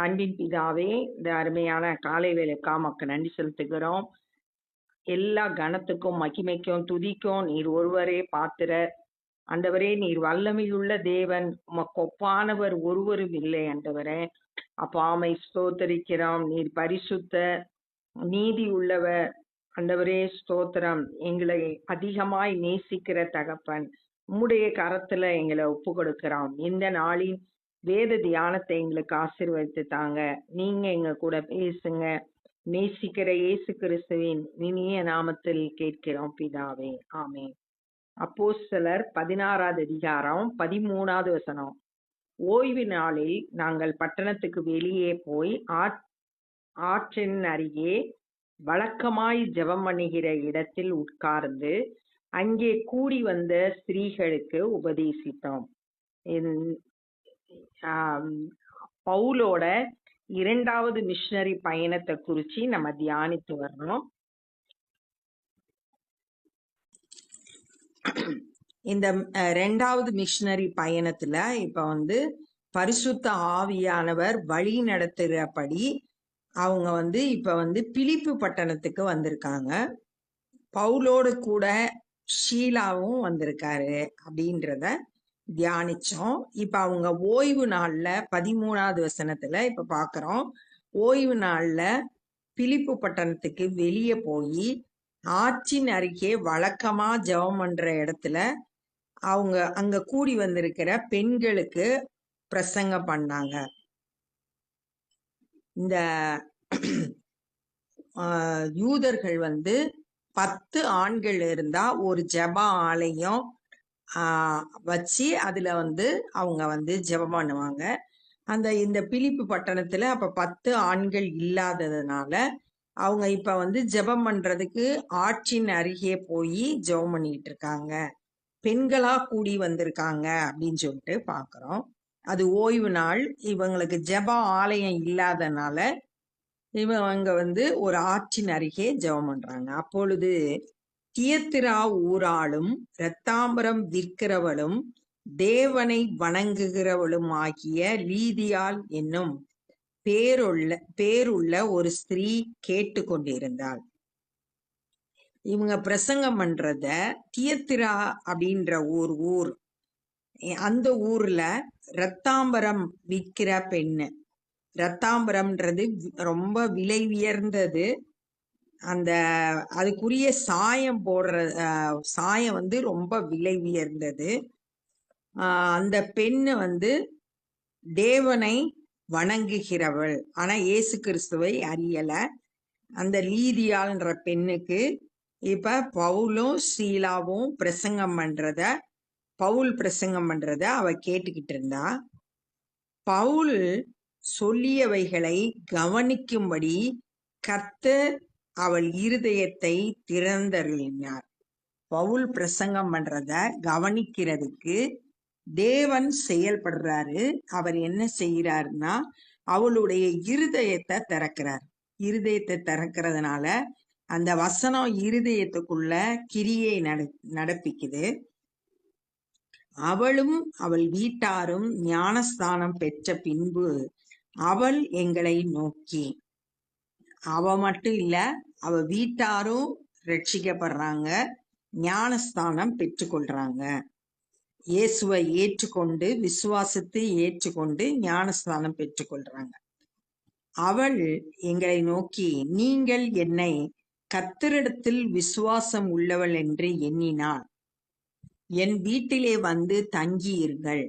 அன்பின் பிதாவே, இந்த அருமையான காலை வேளைக்காக உமக்கு நன்றி செலுத்துகிறோம். எல்லா கனத்துக்கும் மகிமைக்கும் துதிக்கும் நீர் ஒருவரே பாத்திரர். ஆண்டவரே, நீர் வல்லமையுள்ள தேவன், உமக்கு ஒப்பானவர் ஒருவரும் இல்லை. ஆண்டவரே, அப்பா உம்மை ஸ்தோத்தரிக்கிறோம். நீர் பரிசுத்த நீதி உள்ளவர். ஆண்டவரே ஸ்தோத்திரம். எங்களை அதிகமாய் நேசிக்கிற தகப்பன், உம்முடைய கரத்துல எங்களை ஒப்பு கொடுக்கிறோம். இந்த நாளின் வேத தியானத்தை எங்களுக்கு ஆசீர்வதித்து தாங்க. நீங்க எங்க கூட பேசுங்க. நேசிக்கிற இயேசு கிறிஸ்துவின் இனிய நாமத்தில் கேட்கிறோம் பிதாவே, ஆமென். அப்போஸ்தலர் 16வது அதிகாரம் 13வது வசனம். ஓய்வு நாளில் நாங்கள் பட்டணத்துக்கு வெளியே போய் ஆற்றின் அருகே வழக்கமாய் ஜெபம் பண்ணுகிற இடத்தில் உட்கார்ந்து அங்கே கூடி வந்த ஸ்திரீகளுக்கு உபதேசித்தோம். பவுலோட 2வது மிஷனரி பயணத்தை குறிச்சு நம்ம தியானித்து வர்றோம். இந்த 2வது மிஷனரி பயணத்துல இப்ப பரிசுத்த ஆவியானவர் வழி நடத்துகிறபடி அவங்க இப்ப பிலிப்பு பட்டணத்துக்கு வந்திருக்காங்க. பவுலோடு கூட ஷீலாவும் வந்திருக்காரு அப்படின்றத தியானிச்சோம். இப்ப அவங்க ஓய்வு நாள்ல 13வது வசனத்துல இப்ப பாக்குறோம். ஓய்வு நாள்ல பிலிப்பு பட்டணத்துக்கு வெளியே போய் ஆற்றின் அருகே வழக்கமா ஜெபம் பண்ற இடத்துல அவங்க அங்க கூடி வந்திருக்கிற பெண்களுக்கு பிரசங்கம் பண்ணாங்க. இந்த யூதர்கள் 10 ஆண்கள் இருந்தா ஒரு ஜெப ஆலயம் வச்சு அதுல அவங்க ஜெபம் பண்ணுவாங்க. இந்த பிலிப்பு பட்டணத்துல அப்ப 10 ஆண்கள் இல்லாததுனால அவங்க இப்ப ஜெபம் பண்றதுக்கு ஆற்றின் அருகே போய் ஜெபம் பண்ணிட்டு இருக்காங்க. பெண்களா கூடி வந்திருக்காங்க அப்படின்னு சொல்லிட்டு பாக்குறோம். அது ஓய்வு நாள். இவங்களுக்கு ஜெப ஆலயம் இல்லாதனால இவங்க ஒரு ஆற்றின் அருகே ஜெபம் பண்றாங்க. அப்பொழுது தியத்திரா ஊராளும் இரத்தாம்பரம் விற்கிறவளும் தேவனை வணங்குகிறவளும் ஆகிய லீதியாள் என்னும் பேருள்ள ஒரு ஸ்திரீ கேட்டு கொண்டிருந்தாள். இவங்க பிரசங்கம் பண்றத தியத்திரா அப்படின்ற ஒரு ஊர், அந்த ஊர்ல இரத்தாம்பரம் விற்கிற பெண்ணு. இரத்தாம்பரம்ன்றது ரொம்ப விலை உயர்ந்தது. அதுக்குரிய சாயம் போடுற சாயம் ரொம்ப விலை உயர்ந்தது. அந்த பெண்ணு தேவனை வணங்குகிறவள், ஆனா இயேசு கிறிஸ்துவை அறியல. அந்த லீதியாள்ன்ற பெண்ணுக்கு இப்ப பவுலும் சீலாவும் பவுல் பிரசங்கம் பண்றத அவ கேட்டுக்கிட்டு இருந்தா. பவுல் சொல்லியவைகளை கவனிக்கும்படி கர்த்தர் அவள் இருதயத்தை திறந்தருளினார். பவுல் பிரசங்கம் பண்றத கவனிக்கிறதுக்கு தேவன் செயல்படுறாரு. அவர் என்ன செய்யறாருன்னா அவளுடைய இருதயத்தை திறக்கிறார். இருதயத்தை திறக்கிறதுனால அந்த வசனம் இருதயத்துக்குள்ள கிரியை நடப்பிக்குது. அவளும் அவள் வீட்டாரும் ஞானஸ்தானம் பெற்ற பின்பு அவள் எங்களை நோக்கி, அவ மட்டும் இல்ல அவ வீட்டாரும் ரட்சிக்கப்படுறாங்க, ஞானஸ்தானம் பெற்றுக்கொள்றாங்க. இயேசுவை ஏற்றுக்கொண்டு விசுவாசத்தை ஏற்றுக்கொண்டு ஞானஸ்தானம் பெற்றுக்கொள்றாங்க. அவள் எங்களை நோக்கி, நீங்கள் என்னை கர்த்தரிடத்தில் விசுவாசம் உள்ளவள் என்று எண்ணினாள் என் வீட்டிலே தங்கியிருங்கள்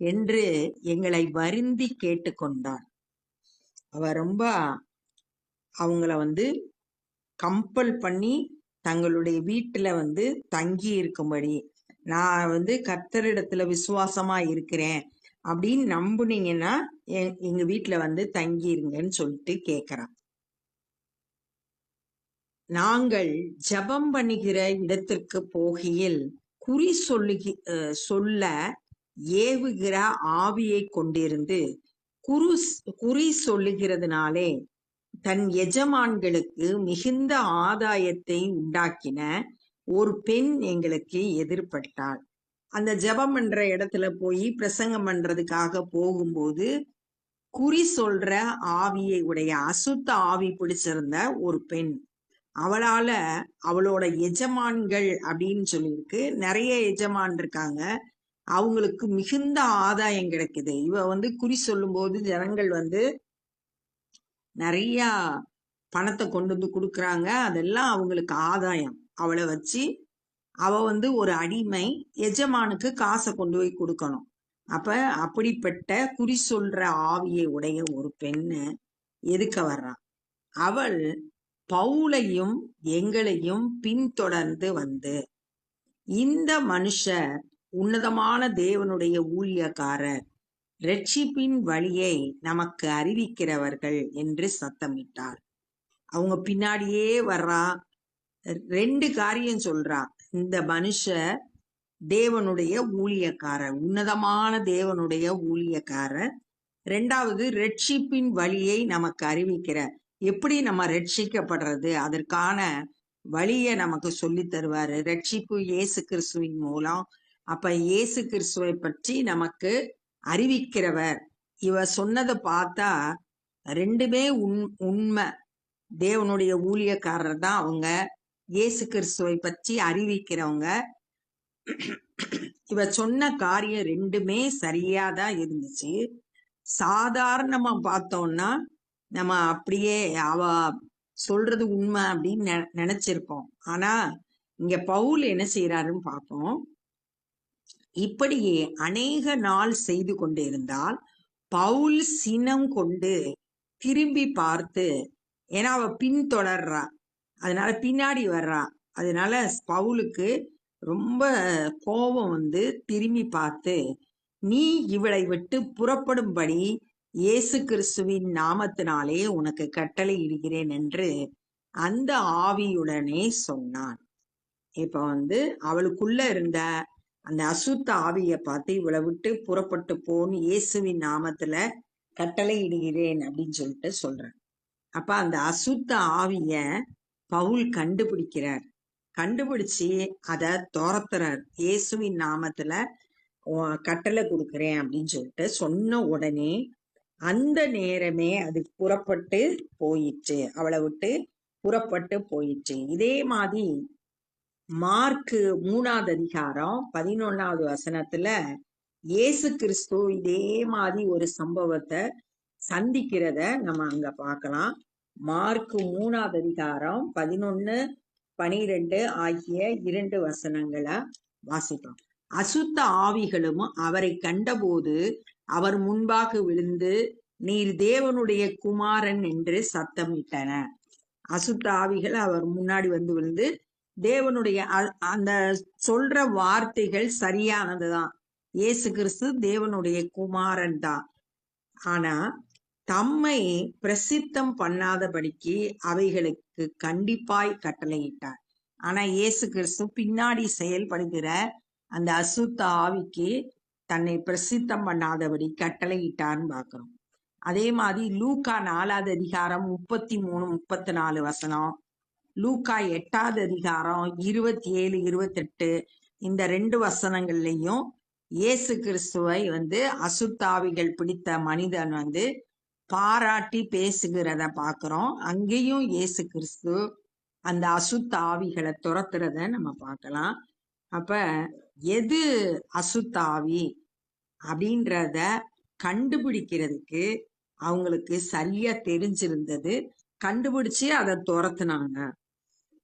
என்று எங்களை வருந்தி கேட்டுக்கொண்டாள். அவ ரொம்ப அவங்கள கம்பல் பண்ணி தங்களுடைய வீட்டுல தங்கி இருக்கும்படி, நான் கர்த்தரிடத்துல விசுவாசமா இருக்கிறேன் அப்படின்னு நம்புனீங்கன்னா எங்க வீட்டுல தங்கிருங்கன்னு சொல்லிட்டு கேக்குறான். நாங்கள் ஜெபம் பண்ணுகிற இடத்திற்கு போகையில் குறி சொல்ல ஏவுகிற ஆவியை கொண்டிருந்து குறி சொல்லுகிறதுனாலே தன் எஜமான்களுக்கு மிகுந்த ஆதாயத்தை உண்டாக்கின ஒரு பெண் எங்களுக்கு எதிர்பட்டாள். அந்த ஜெபம் பண்ற இடத்துல போய் பிரசங்கம் பண்றதுக்காக போகும்போது குறி சொல்ற ஆவியை உடைய அசுத்த ஆவி பிடிச்சிருந்த ஒரு பெண். அவளால அவளோட எஜமான்கள் அப்படின்னு சொல்லியிருக்கு, நிறைய எஜமான் இருக்காங்க, அவங்களுக்கு மிகுந்த ஆதாயம் கிடைக்குது. இவ குறி சொல்லும் போது ஜனங்கள் நிறைய பணத்தை கொண்டு கொடுக்குறாங்க, அதெல்லாம் அவங்களுக்கு ஆதாயம். அவளை வச்சு அவ ஒரு அடிமை, எஜமானுக்கு காசை கொண்டு போய் கொடுக்கணும். அப்ப அப்படிப்பட்ட குறி சொல்ற ஆவியை உடைய ஒரு பெண்ணு எதுக்க வர்றா. அவள் பவுலையும் எங்களையும் பின்தொடர்ந்து இந்த மனுஷர் உன்னதமான தேவனுடைய ஊழியக்காரர், ரட்சிப்பின் வழியை நமக்கு அறிவிக்கிறவர்கள் என்று சத்தமிட்டார். அவங்க பின்னாடியே வர்றா. 2 காரியம் சொல்றா. இந்த மனுஷர் தேவனுடைய ஊழியக்காரர், உன்னதமான தேவனுடைய ஊழியக்காரர். 2வது, ரட்சிப்பின் வழியை நமக்கு அறிவிக்கிற, எப்படி நம்ம ரட்சிக்கப்படுறது அதற்கான வழியை நமக்கு சொல்லி தருவாரு. ரட்சிப்பு இயேசு கிறிஸ்துவின் மூலம். அப்ப இயேசு கிறிஸ்துவை பற்றி நமக்கு அறிவிக்கிறவர். இவ சொன்னதை பார்த்தா 2மே உண்மை. தேவனுடைய ஊழியக்காரர் தான் அவங்க, இயேசு கிறிஸ்துவை பற்றி அறிவிக்கிறவங்க. இவ சொன்ன காரியம் 2மே சரியாதான் இருந்துச்சு. சாதாரணமா பார்த்தோம்னா நம்ம அப்படியே அவ சொல்றது உண்மை அப்படின்னு நினைச்சிருப்போம். ஆனா இங்க பவுல் என்ன செய்யறாருன்னு பார்ப்போம். இப்படியே அநேக நாள் செய்து கொண்டிருந்தால் பவுல் சினம் கொண்டு திரும்பி பார்த்து, ஏன்னா அவ பின்தொடர்றா, அதனால பின்னாடி வர்றா. அதனால பவுலுக்கு ரொம்ப கோபம் திரும்பி பார்த்து, நீ இவளை விட்டு புறப்படும்படி இயேசு கிறிஸ்துவின் நாமத்தினாலே உனக்கு கட்டளை இடுகிறேன் என்று அந்த ஆவியுடனே சொன்னான். இப்ப அவளுக்குள்ள இருந்த அந்த அசுத்த ஆவியை பார்த்து, இவளை விட்டு புறப்பட்டு போன்னு இயேசுவின் நாமத்துல கட்டளை இடுகிறேன் அப்படின்னு சொல்லிட்டு சொல்றேன். அப்ப அந்த அசுத்த ஆவிய பவுல் கண்டுபிடிக்கிறார். கண்டுபிடிச்சு அதை துரத்துறார். இயேசுவின் நாமத்துல கட்டளை கொடுக்கிறேன் அப்படின்னு சொல்லிட்டு சொன்ன உடனே அந்த நேரமே அது புறப்பட்டு போயிற்று, அவளை விட்டு புறப்பட்டு போயிற்று. இதே மாதிரி மார்க்கு 3வது அதிகாரம் 11வது வசனத்துல இயேசு கிறிஸ்து இதே மாதிரி ஒரு சம்பவத்தை சந்திக்கிறத நம்ம அங்க பார்க்கலாம். மார்க்கு 3வது அதிகாரம் 11, 12 ஆகிய 2 வசனங்களை வாசிப்போம். அசுத்த ஆவிகளும் அவரை கண்டபோது அவர் முன்பாக விழுந்து, நீர் தேவனுடைய குமாரன் என்று சத்தமிட்டன. அசுத்த ஆவிகள் அவர் முன்னாடி விழுந்து, தேவனுடைய அந்த சொல்ற வார்த்தைகள் சரியானதுதான். இயேசு கிறிஸ்து தேவனுடைய குமாரன் தான். ஆனா தம்மை பிரசித்தம் பண்ணாதபடிக்கு அவைகளுக்கு கண்டிப்பாய் கட்டளையிட்டார். ஆனா இயேசு கிறிஸ்து பின்னாடி செயல்படுகிற அந்த அசுத்த ஆவிக்கு தன்னை பிரசித்தம் பண்ணாதபடி கட்டளையிட்டான்னு பார்க்கிறோம். அதே மாதிரி லூக்கா 4வது அதிகாரம் 33, 34 வசனம், லூக்கா 8வது அதிகாரம் 27, 28 இந்த 2 வசனங்கள்லையும் இயேசு கிறிஸ்துவை அசுத்தாவிகள் பிடித்த மனிதன் பாராட்டி பேசுகிறத பார்க்கிறோம். அங்கேயும் இயேசு கிறிஸ்து அந்த அசுத்த ஆவிகளை துரத்துறத நம்ம பார்க்கலாம். அப்ப எது அசுத்த ஆவி அப்படின்றத கண்டுபிடிக்கிறதுக்கு அவங்களுக்கு சரியா தெரிஞ்சிருந்தது. கண்டுபிடிச்சு அதை துரத்துனாங்க.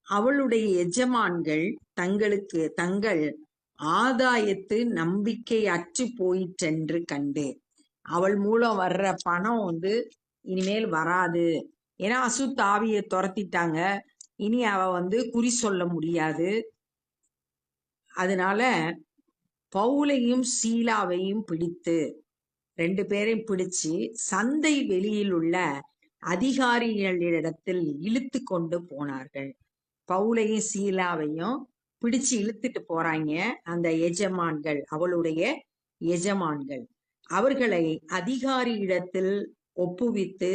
அவளுடைய எஜமான்கள் தங்கள் ஆதாயத்து நம்பிக்கை அற்று போயிற்றென்று கண்டு, அவள் மூலம் வர்ற பணம் இனிமேல் வராது, ஏன்னா அசுத்த ஆவியை துரத்திட்டாங்க, இனி அவ குறி சொல்ல முடியாது. அதனால பவுலையும் சீலாவையும் பிடித்து, 2 பேரையும் பிடிச்சு சந்தை வெளியில் உள்ள அதிகாரிகளிடத்தில் இழுத்து கொண்டு போனார்கள். பவுலையும் சீலாவையும் பிடிச்சு இழுத்துட்டு போறாங்க அந்த எஜமான்கள், அவளுடைய எஜமான்கள். அவர்களை அதிகாரியிடத்தில் ஒப்புவித்து,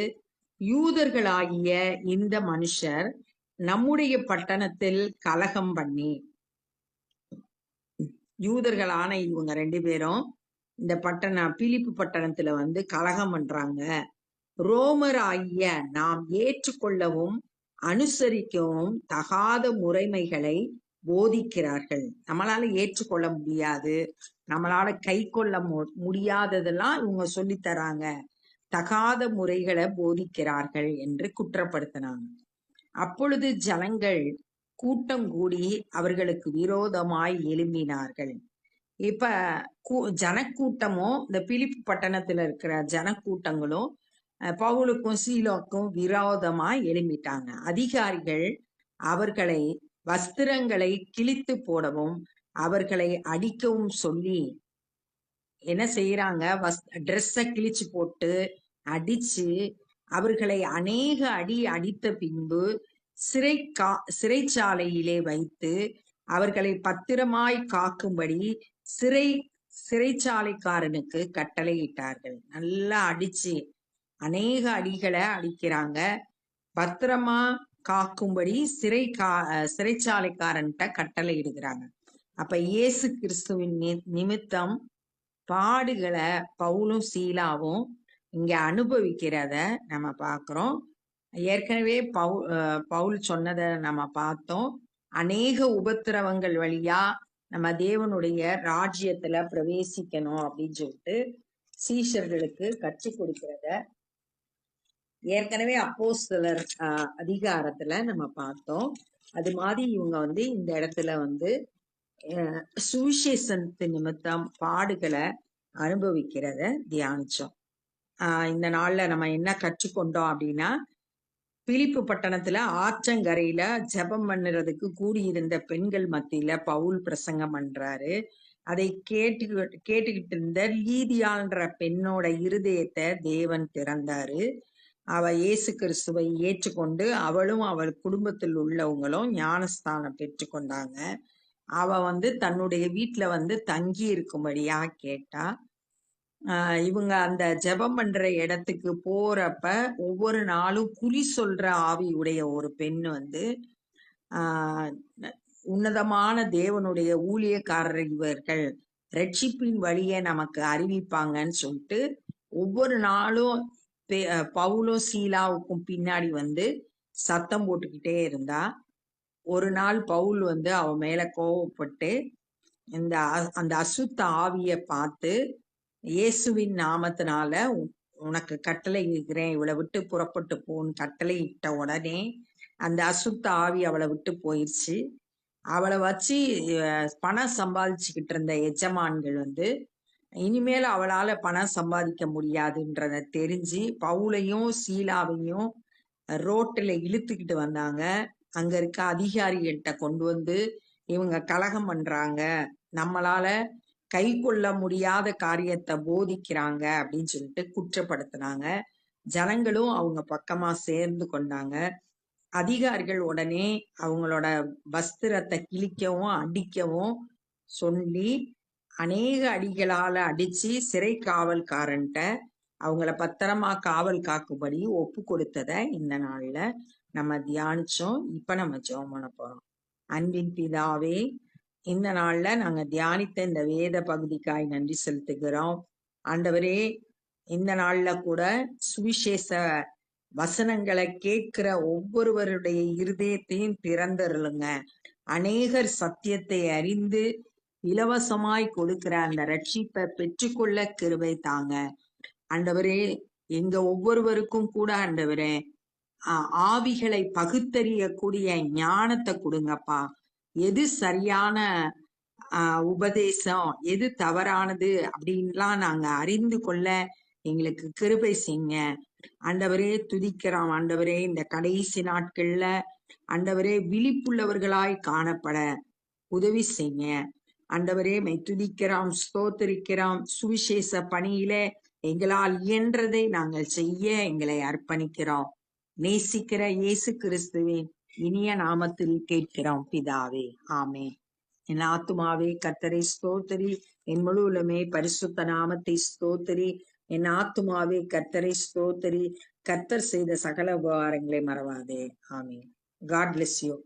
யூதர்களாகிய இந்த மனுஷர் நம்முடைய பட்டணத்தில் கலகம் பண்ணி, யூதர்களான இவங்க 2 பேரும் இந்த பிலிப்பு பட்டணத்துல வந்து கலகம் பண்றாங்க. ரோமர் ஆகிய நாம் ஏற்றுக்கொள்ளவும் அனுசரிக்கவும் தகாத முறைமைகளை போதிக்கிறார்கள். நம்மளால ஏற்றுக்கொள்ள முடியாது, நம்மளால கை கொள்ள முடியாததெல்லாம் இவங்க சொல்லித்தராங்க, தகாத முறைகளை போதிக்கிறார்கள் என்று குற்றப்படுத்தினாங்க. அப்பொழுது ஜனங்கள் கூட்டம் கூடி அவர்களுக்கு விரோதமாய் எழும்பினார்கள். இப்ப ஜனக்கூட்டமும் இந்த பிலிப்பு பட்டணத்துல இருக்கிற ஜனக்கூட்டங்களும் பவுலுக்கும் சீலோக்கும் விரோதமா எழும்பிட்டாங்க. அதிகாரிகள் அவர்களை வஸ்திரங்களை கிழித்து போடவும் அவர்களை அடிக்கவும் சொல்லி என்ன செய்யறாங்க, ட்ரெஸ்ஸ கிழிச்சு போட்டு அடிச்சு அவர்களை அநேக அடி அடித்த பின்பு சிறைச்சாலையிலே வைத்து அவர்களை பத்திரமாய் காக்கும்படி சிறைச்சாலைக்காரனுக்கு கட்டளையிட்டார்கள். நல்லா அடிச்சு அநேக அடிகளை அடிக்கிறாங்க. பத்திரமா காக்கும்படி சிறைச்சாலைக்காரன்ட்ட கட்டளை இடுகிறாங்க. அப்ப இயேசு கிறிஸ்துவின் நிமித்தம் பாடுகளை பவுலும் சீலாவும் இங்க அனுபவிக்கிறத நம்ம பார்க்கிறோம். ஏற்கனவே பவுல் சொன்னதை நம்ம பார்த்தோம். அநேக உபத்திரவங்கள் வழியா நம்ம தேவனுடைய ராஜ்யத்துல பிரவேசிக்கணும் அப்படின்னு சொல்லிட்டு சீஷர்களுக்கு கற்றுக் கொடுக்கிறத ஏற்கனவே அப்போஸ்தலர் அதிகாரத்துல நம்ம பார்த்தோம். அது மாதிரி இவங்க வந்து இந்த இடத்துல வந்து சுவிசேஷத்து நிமித்தம் பாடுகளை அனுபவிக்கிறத தியானிச்சோம். இந்த நாள்ல நம்ம என்ன கற்றுக்கொண்டோம் அப்படின்னா, பிலிப்பு பட்டணத்துல ஆற்றங்கரையில ஜெபம் பண்ணுறதுக்கு கூடியிருந்த பெண்கள் மத்தியில பவுல் பிரசங்கம் பண்றாரு. அதை கேட்டுக்கிட்டு இருந்த லீதியான்ற பெண்ணோட இருதயத்தை தேவன் திறந்தாரு. அவ இயேசு கிறிஸ்துவை ஏற்றுக்கொண்டு அவளும் அவள் குடும்பத்தில் உள்ளவங்களும் ஞானஸ்தானம் பெற்றுக்கொண்டாங்க. அவ வந்து தன்னுடைய வீட்டுல வந்து தங்கி இருக்கும்படியா கேட்டா. இவங்க அந்த ஜெபம் பண்ற இடத்துக்கு போறப்ப ஒவ்வொரு நாளும் குறி சொல்ற ஆவி உடைய ஒரு பெண் வந்து உன்னதமான தேவனுடைய ஊழியக்காரர் இவர்கள் ரட்சிப்பின் வழியை நமக்கு அறிவிப்பாங்கன்னு சொல்லிட்டு ஒவ்வொரு நாளும் பவுலும் சீலாவுக்கும் பின்னாடி வந்து சத்தம் போட்டுக்கிட்டே இருந்தா. ஒரு நாள் பவுல் வந்து அவ மேல கோவப்பட்டு அந்த அசுத்த ஆவிய பார்த்து, இயேசுவின் நாமத்தினால உனக்கு கட்டளை இருக்கிறேன், இவளை விட்டு புறப்பட்டு போன்னு கட்டளை இட்ட உடனே அந்த அசுத்த ஆவி அவளை விட்டு போயிடுச்சு. அவளை வச்சு பணம் சம்பாதிச்சுக்கிட்டு இருந்த எஜமான்கள் வந்து இனிமேல் அவளால பணம் சம்பாதிக்க முடியாதுன்றத தெரிஞ்சு பவுலையும் சீலாவையும் ரோட்டில் இழுத்துக்கிட்டு வந்தாங்க. அங்க இருக்க அதிகாரிகள்கிட்ட கொண்டு வந்து இவங்க கலகம் பண்றாங்க, நம்மளால கை கொள்ள முடியாத காரியத்தை போதிக்கிறாங்க அப்படின்னு சொல்லிட்டு குற்றப்படுத்தினாங்க. ஜனங்களும் அவங்க பக்கமா சேர்ந்து கொண்டாங்க. அதிகாரிகள் உடனே அவங்களோட வஸ்திரத்தை கிழிக்கவும் அடிக்கவும் சொல்லி அநேக அடிகளால அடிச்சு சிறை காவல்காரன்ட்ட அவங்கள பத்திரமா காவல் காக்கும்படி ஒப்பு கொடுத்தத இந்த நாள்ல நம்ம தியானிச்சோம். இப்ப நம்ம ஜெபம் பண்ண போறோம். அன்பின் பிதாவே, இந்த நாள்ல நாங்க தியானித்த இந்த வேத பகுதிக்காய் நன்றி செலுத்துகிறோம். ஆண்டவரே, இந்த நாள்ல கூட சுவிசேஷ வசனங்களை கேட்கிற ஒவ்வொருவருடைய இருதயத்தையும் திறந்தருளுங்க. அநேகர் சத்தியத்தை அறிந்து இலவசமாய் கொடுக்கிற அந்த ரட்சிப்பை பெற்றுக்கொள்ள கிருபை தாங்க. ஆண்டவரே, எங்க ஒவ்வொருவருக்கும் கூட ஆண்டவரே ஆவிகளை பகுத்தறியக்கூடிய ஞானத்தை கொடுங்கப்பா. எது சரியான உபதேசம், எது தவறானது அப்படின்லாம் நாங்க அறிந்து கொள்ள எங்களுக்கு கிருபை செய்யுங்க. ஆண்டவரே, துதிக்கிறோம். ஆண்டவரே, இந்த கடைசி நாட்கள்ல ஆண்டவரே விழிப்புள்ளவர்களாய் காணப்பட உதவி செய்யுங்க. ஆண்டவரே, மை துதிக்கிறோம், ஸ்தோத்தரிக்கிறோம். சுவிசேஷ பணியில எங்களால் இயன்றதை நாங்கள் செய்ய எங்களை அர்ப்பணிக்கிறோம். நேசிக்கிற இயேசு கிறிஸ்துவின் இனிய நாமத்தில் கேட்கிறோம் பிதாவே, ஆமே. என் ஆத்துமாவே கர்த்தரை ஸ்தோத்தரி, என் முழுவலுமே பரிசுத்த நாமத்தை ஸ்தோத்தரி. என் ஆத்துமாவே கர்த்தரை ஸ்தோத்தரி, கர்த்தர் செய்த சகல உபகாரங்களை மறவாதே. ஆமே. God bless you.